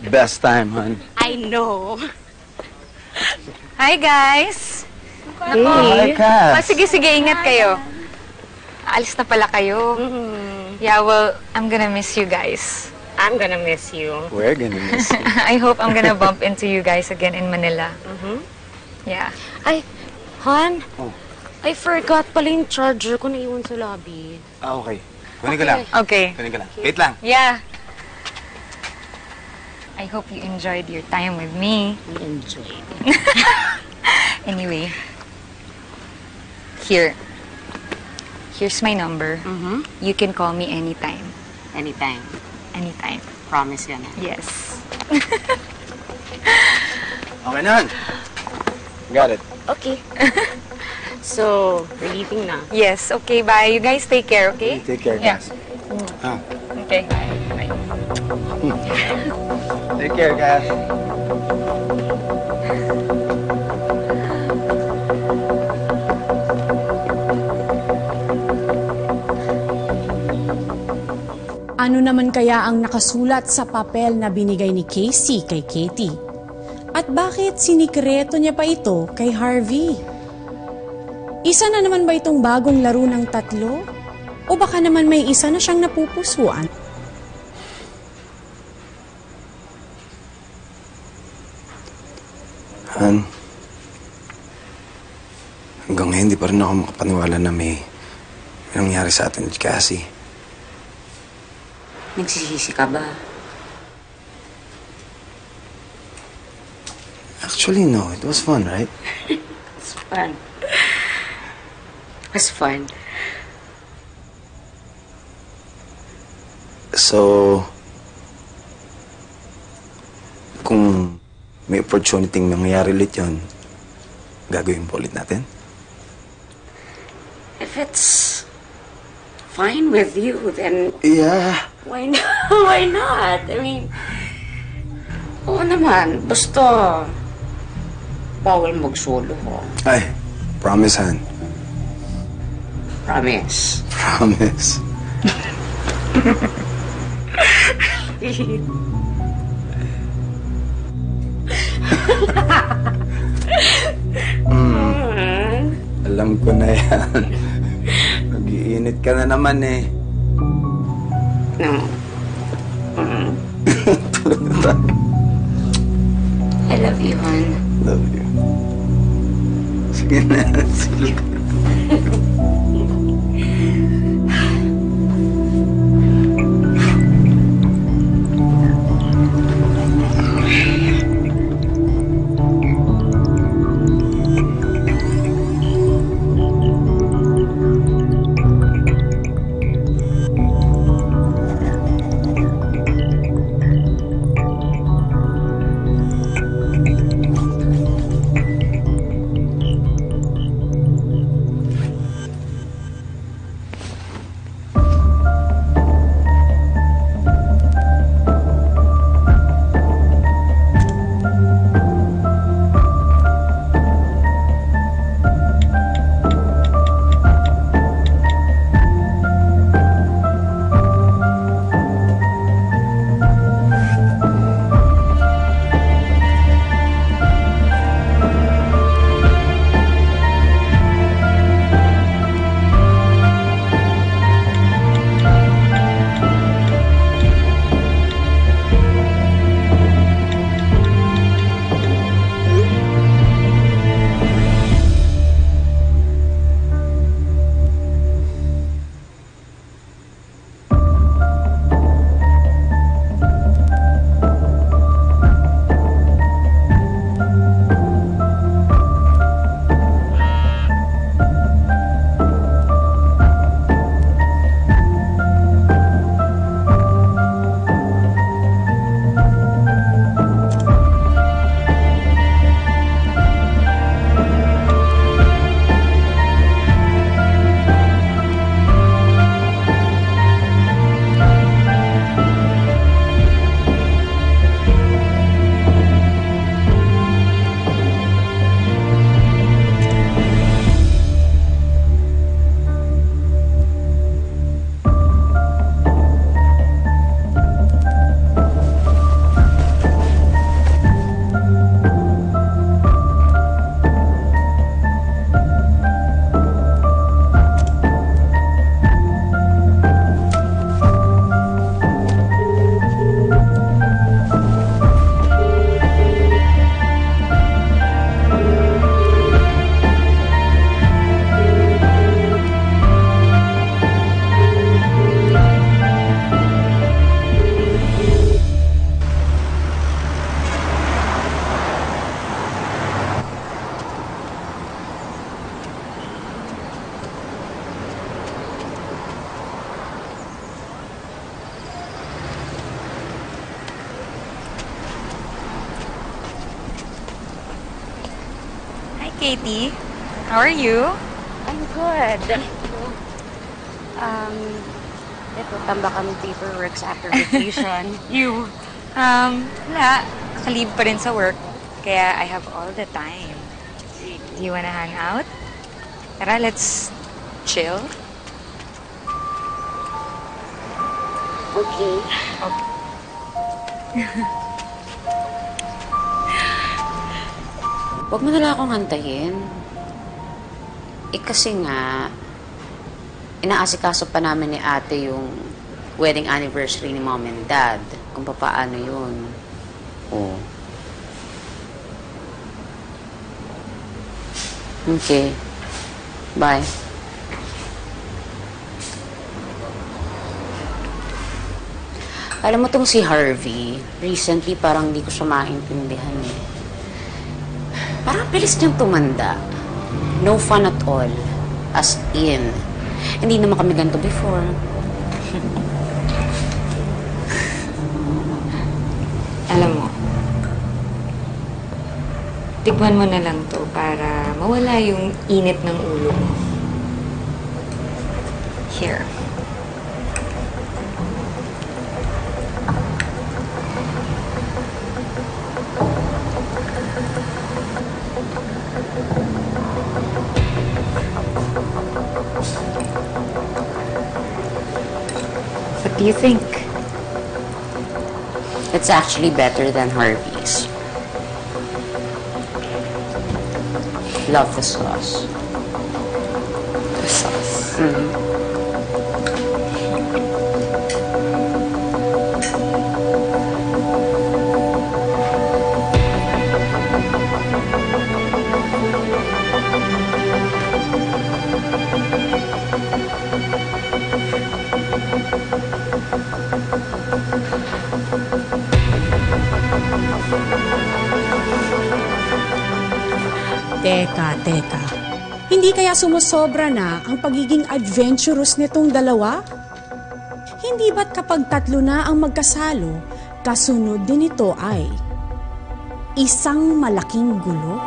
Best time, hon. I know. Hi, guys! Hi, Cass. Sige, ingat kayo. Alis na pala kayo. Yeah, well, I'm gonna miss you guys. I'm gonna miss you. We're gonna miss you. I hope I'm gonna bump into you guys again in Manila. Yeah. Ay, Han. Oh. I forgot pala yung charger ko naiwan sa lobby. Ah, okay. Kunin ko lang. Okay. Kunin ko lang. Wait lang. Yeah. I hope you enjoyed your time with me. We enjoyed. Anyway, here's my number. You can call me anytime. Anytime. Anytime. Promise yan. Yes. Okay na, hon. Got it. Okay. So, we're leaving na. Yes, okay, bye. You guys take care, okay? Take care, Yeah. Cass. Ah. Okay. Bye. Take care, Cass. Ano naman kaya ang nakasulat sa papel na binigay ni Casey kay Katie? At bakit sinikreto niya pa ito kay Harvey? Isa na naman ba itong bagong laro ng tatlo? O baka naman may isa na siyang napupusuan? Han, hanggang ngayon, di pa rin ako makapaniwala na may nangyari sa atin ni Cassie. Nagsisisi ka ba? Actually, no. It was fun, right? It's fun. It was fun. So, kung may opportunity mangyayari ulit yun, gagawin po ulit natin? If it's fine with you, then Yeah. why not? Why not? I mean, oo naman. Basta, bawal mag-solo ho. Ay, promise, Han. Promise. Promise. Alam ko na yan. Nag-iinit ka na naman eh. No. I love you, hon. Love you. Sige na. Sige. Katie. How are you? I'm good. Ito, tamba kami paperworks after vacation. You? Wala. Nakalive pa rin sa work. Kaya I have all the time. Do you wanna hang out? Tara, let's chill. Okay. Huwag mo nila akong hantayin. Kasi nga, inaasikaso pa namin ni ate yung wedding anniversary ni mom and dad. Kung paano yun. Oh. Okay. Bye. Alam mo tong si Harvey, recently parang di ko siya maintindihan eh. Parang bilis niyang tumanda. No fun at all. As in. Hindi naman kami ganito before. Alam mo, tikman mo na lang to para mawala yung init ng ulo mo. Here. What do you think? It's actually better than Harvey's. Love the sauce. The sauce. Teka. Hindi kaya sumusobra na ang pagiging adventurous nitong dalawa? Hindi ba't kapag tatlo na ang magkasalo, kasunod din ito ay isang malaking gulo?